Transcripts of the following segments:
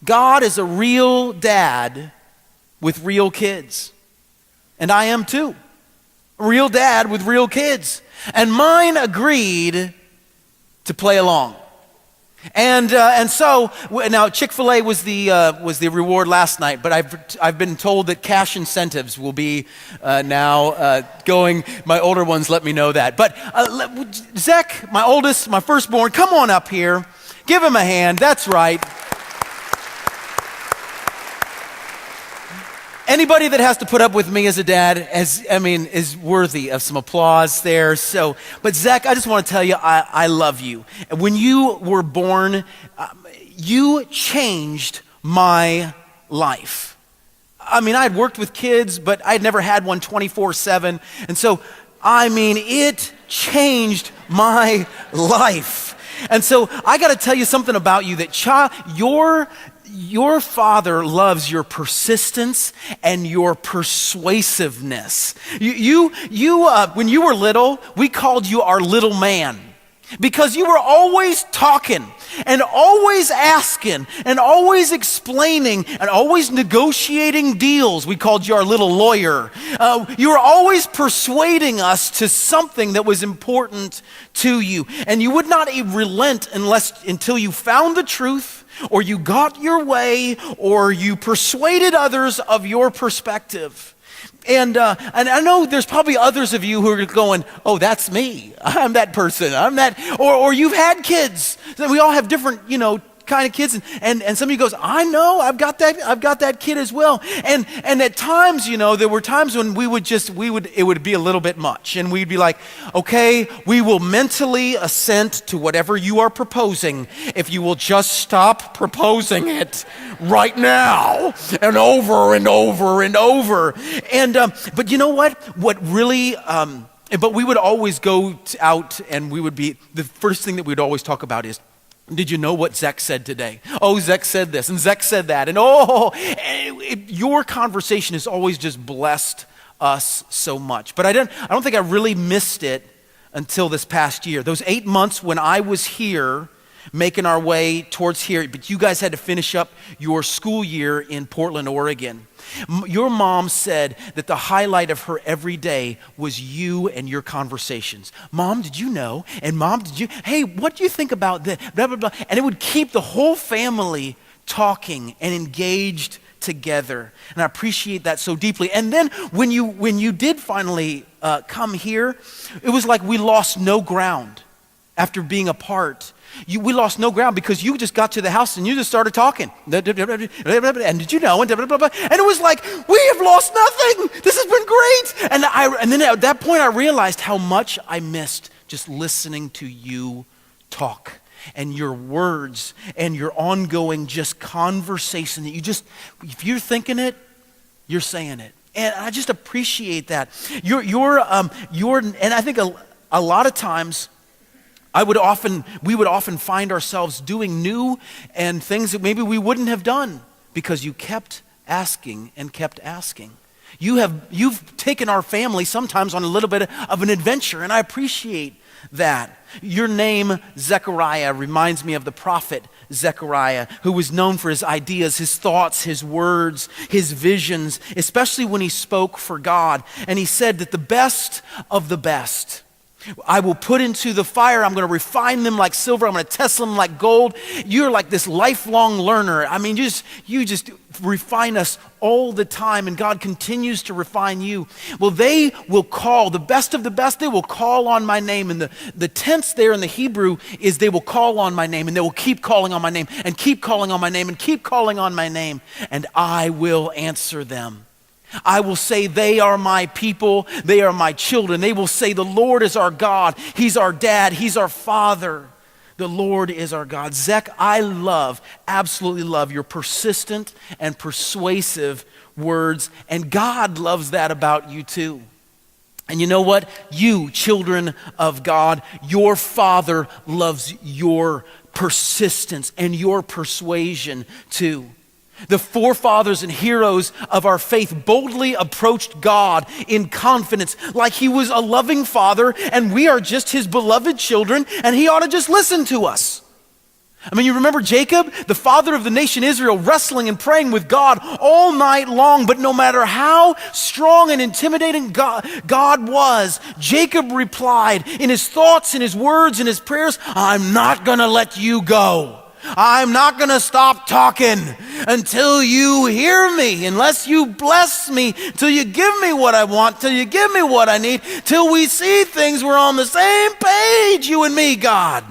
God is a real dad with real kids. And I am too. A real dad with real kids. And mine agreed to play along. And so now Chick-fil-A was the reward last night, but I've been told that cash incentives will be now going. My older ones let me know that. But Zech, my oldest, my firstborn, come on up here. Give him a hand. That's right. Anybody that has to put up with me as a dad, is worthy of some applause there. So, but Zech, I just want to tell you, I love you. When you were born, you changed my life. I had worked with kids, but I'd never had one 24/7. And so, it changed my life. And so I got to tell you something about you, that your father loves your persistence and your persuasiveness. When you were little, we called you our little man, because you were always talking and always asking and always explaining and always negotiating deals. We called you our little lawyer. You were always persuading us to something that was important to you, and you would not relent until you found the truth, or you got your way, or you persuaded others of your perspective. And I know there's probably others of you who are going, oh, that's me. I'm that person. I'm that. Or you've had kids. We all have different, kind of kids. And some of you goes, I know, I've got that kid as well. And at times, there were times when it would be a little bit much. And we'd be like, okay, we will mentally assent to whatever you are proposing if you will just stop proposing it right now, and over and over and over. And but you know what? But we would always go out, and the first thing that we'd always talk about is, did you know what Zech said today? Oh, Zech said this, and Zech said that, and your conversation has always just blessed us so much. But I don't think I really missed it until this past year. Those 8 months when I was here, making our way towards here, but you guys had to finish up your school year in Portland, Oregon. Your mom said that the highlight of her every day was you and your conversations. Mom, did you know? And Mom, hey, what do you think about this? Blah, blah, blah. And it would keep the whole family talking and engaged together. And I appreciate that so deeply. And then when you did finally come here, it was like we lost no ground after being apart. We lost no ground, because you just got to the house and you just started talking. And did you know? And it was like, we have lost nothing. This has been great. And then at that point I realized how much I missed just listening to you talk, and your words and your ongoing just conversation that if you're thinking it, you're saying it. And I just appreciate that. And I think a lot of times, we would often find ourselves doing new and things that maybe we wouldn't have done, because you kept asking and kept asking. You've taken our family sometimes on a little bit of an adventure, and I appreciate that. Your name, Zechariah, reminds me of the prophet Zechariah, who was known for his ideas, his thoughts, his words, his visions, especially when he spoke for God. And he said that the best of the best I will put into the fire. I'm going to refine them like silver. I'm going to test them like gold. You're like this lifelong learner. You just refine us all the time, and God continues to refine you. Well, they will call, the best of the best, they will call on my name. And the tense there in the Hebrew is they will call on my name, and they will keep calling on my name, and keep calling on my name, and keep calling on my name, and I will answer them. I will say, they are my people, they are my children. They will say, the Lord is our God, He's our dad, He's our father. The Lord is our God. Zech, I absolutely love your persistent and persuasive words, and God loves that about you too. And you know what? You, children of God, your Father loves your persistence and your persuasion too. The forefathers and heroes of our faith boldly approached God in confidence, like He was a loving Father and we are just His beloved children, and He ought to just listen to us. I mean, you remember Jacob, the father of the nation Israel, wrestling and praying with God all night long, but no matter how strong and intimidating God was, Jacob replied in his thoughts, in his words, in his prayers, I'm not going to let you go. I'm not going to stop talking until you hear me, unless you bless me, till you give me what I want, till you give me what I need, till we see things, we're on the same page, you and me, God.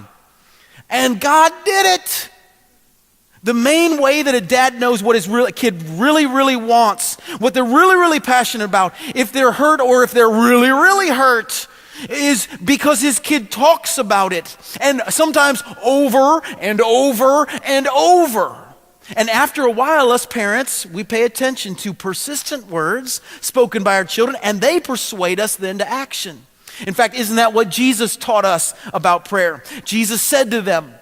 And God did it. The main way that a dad knows what his kid really, really wants, what they're really, really passionate about, if they're hurt or if they're really, really hurt, is because his kid talks about it. And sometimes over and over and over. And after a while, us parents, we pay attention to persistent words spoken by our children, and they persuade us then to action. In fact, isn't that what Jesus taught us about prayer? Jesus said to them,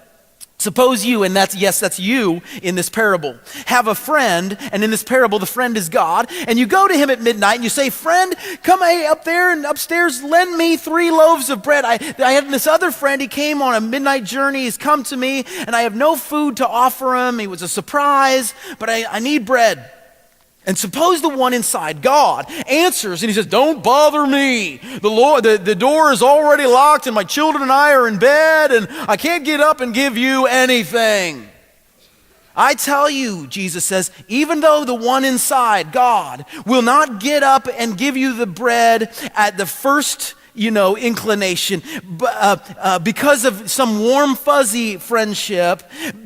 suppose you, and that's you in this parable, have a friend, and in this parable the friend is God, and you go to him at midnight and you say, friend, come up there and upstairs, lend me 3 loaves of bread. I had this other friend, he came on a midnight journey, he's come to me, and I have no food to offer him. He was a surprise, but I need bread. And suppose the one inside, God, answers and he says, don't bother me. The door is already locked and my children and I are in bed and I can't get up and give you anything. I tell you, Jesus says, even though the one inside, God, will not get up and give you the bread at the first inclination, because of some warm, fuzzy friendship,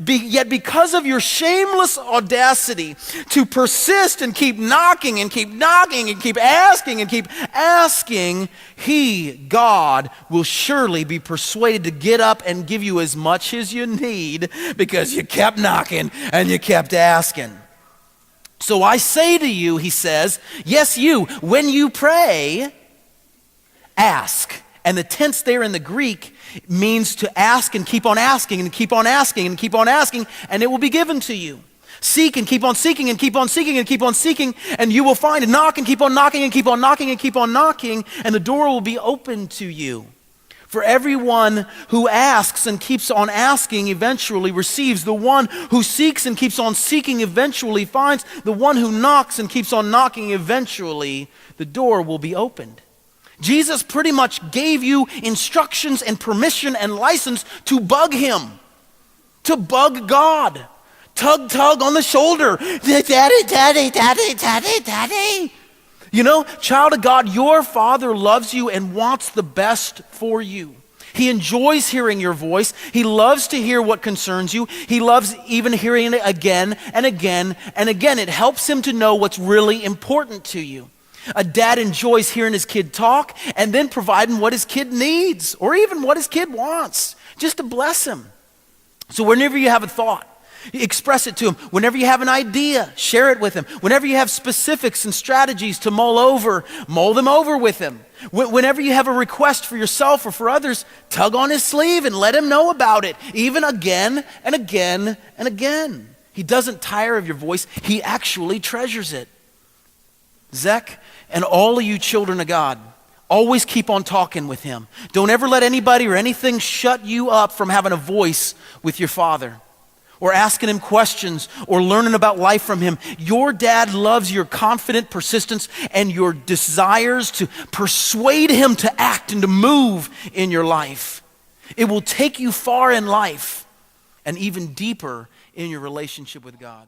yet because of your shameless audacity to persist and keep knocking and keep knocking and keep asking and keep asking, he, God, will surely be persuaded to get up and give you as much as you need because you kept knocking and you kept asking. So I say to you, he says, yes, you, when you pray, ask. And the tense there in the Greek means to ask and keep on asking and keep on asking and keep on asking, and it will be given to you. Seek and keep on seeking and keep on seeking and keep on seeking, and you will find. And knock and keep on knocking and keep on knocking and keep on knocking, and the door will be open to you. For everyone who asks and keeps on asking eventually receives. The one who seeks and keeps on seeking eventually finds. The one who knocks and keeps on knocking eventually, the door will be opened. Jesus pretty much gave you instructions and permission and license to bug him, to bug God. Tug on the shoulder. Daddy, daddy, daddy, daddy, daddy. Child of God, your Father loves you and wants the best for you. He enjoys hearing your voice. He loves to hear what concerns you. He loves even hearing it again and again and again. It helps him to know what's really important to you. A dad enjoys hearing his kid talk and then providing what his kid needs or even what his kid wants, just to bless him. So whenever you have a thought, express it to him. Whenever you have an idea, share it with him. Whenever you have specifics and strategies to mull them over with him. Whenever you have a request for yourself or for others, tug on his sleeve and let him know about it, even again and again and again. He doesn't tire of your voice. He actually treasures it. Zech, and all of you children of God, always keep on talking with him. Don't ever let anybody or anything shut you up from having a voice with your Father or asking him questions or learning about life from him. Your dad loves your confident persistence and your desires to persuade him to act and to move in your life. It will take you far in life and even deeper in your relationship with God.